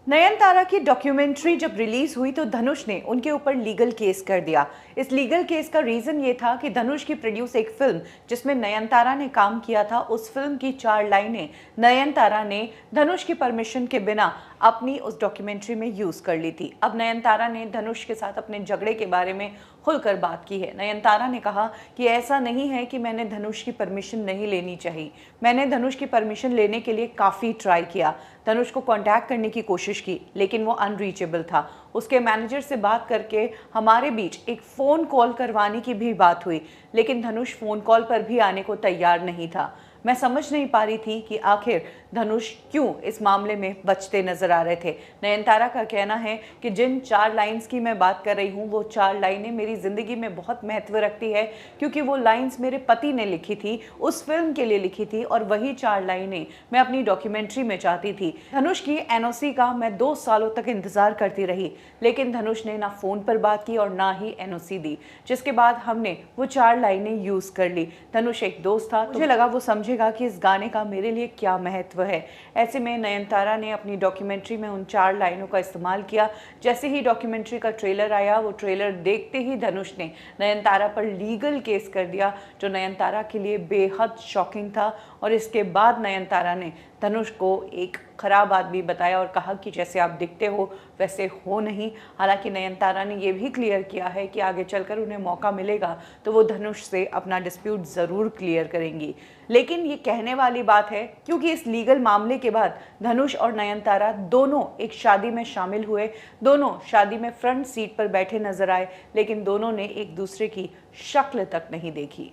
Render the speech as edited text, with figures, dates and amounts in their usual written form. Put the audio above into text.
नयनतारा की डॉक्यूमेंट्री जब रिलीज हुई तो धनुष ने उनके ऊपर लीगल केस कर दिया। इस लीगल केस का रीजन ये था कि धनुष की प्रोड्यूस एक फिल्म जिसमें नयनतारा ने काम किया था, उस फिल्म की 4 लाइनें नयनतारा ने धनुष की परमिशन के बिना अपनी उस डॉक्यूमेंट्री में यूज कर ली थी। अब नयनतारा ने धनुष के साथ अपने झगड़े के बारे में खुलकर बात की है। नयनतारा ने कहा कि ऐसा नहीं है कि मैंने धनुष की परमिशन नहीं लेनी चाहिए, मैंने धनुष की परमिशन लेने के लिए काफ़ी ट्राई किया, धनुष को कांटेक्ट करने की कोशिश की, लेकिन वो अनरीचेबल था। उसके मैनेजर से बात करके हमारे बीच एक फ़ोन कॉल करवाने की भी बात हुई, लेकिन धनुष फ़ोन कॉल पर भी आने को तैयार नहीं था। मैं समझ नहीं पा रही थी कि आखिर धनुष क्यों इस मामले में बचते नजर आ रहे थे। नयनतारा का कहना है कि जिन 4 लाइंस की मैं बात कर रही हूँ, वो 4 लाइनें मेरी ज़िंदगी में बहुत महत्व रखती है, क्योंकि वो लाइंस मेरे पति ने लिखी थी, उस फिल्म के लिए लिखी थी, और वही 4 लाइनें मैं अपनी डॉक्यूमेंट्री में चाहती थी। धनुष की एनओसी का मैं 2 सालों तक इंतज़ार करती रही, लेकिन धनुष ने ना फ़ोन पर बात की और ना ही एनओसी दी, जिसके बाद हमने वो 4 लाइनें यूज़ कर ली। धनुष एक दोस्त था, मुझे लगा वो समझेगा कि इस गाने का मेरे लिए क्या महत्व है। ऐसे में नयनतारा ने अपनी डॉक्यूमेंट्री में उन 4 लाइनों का इस्तेमाल किया। जैसे ही डॉक्यूमेंट्री का ट्रेलर आया, वो ट्रेलर देखते ही धनुष ने नयनतारा पर लीगल केस कर दिया, जो नयनतारा के लिए बेहद शॉकिंग था। और इसके बाद नयनतारा ने धनुष को एक खराब आदमी बताया और कहा कि जैसे आप दिखते हो वैसे हो नहीं। हालांकि नयनतारा ने यह भी क्लियर किया है कि आगे चलकर उन्हें मौका मिलेगा तो वो धनुष से अपना डिस्प्यूट ज़रूर क्लियर करेंगी। लेकिन ये कहने वाली बात है, क्योंकि इस लीगल मामले के बाद धनुष और नयनतारा दोनों एक शादी में शामिल हुए, दोनों शादी में फ्रंट सीट पर बैठे नजर आए, लेकिन दोनों ने एक दूसरे की शक्ल तक नहीं देखी।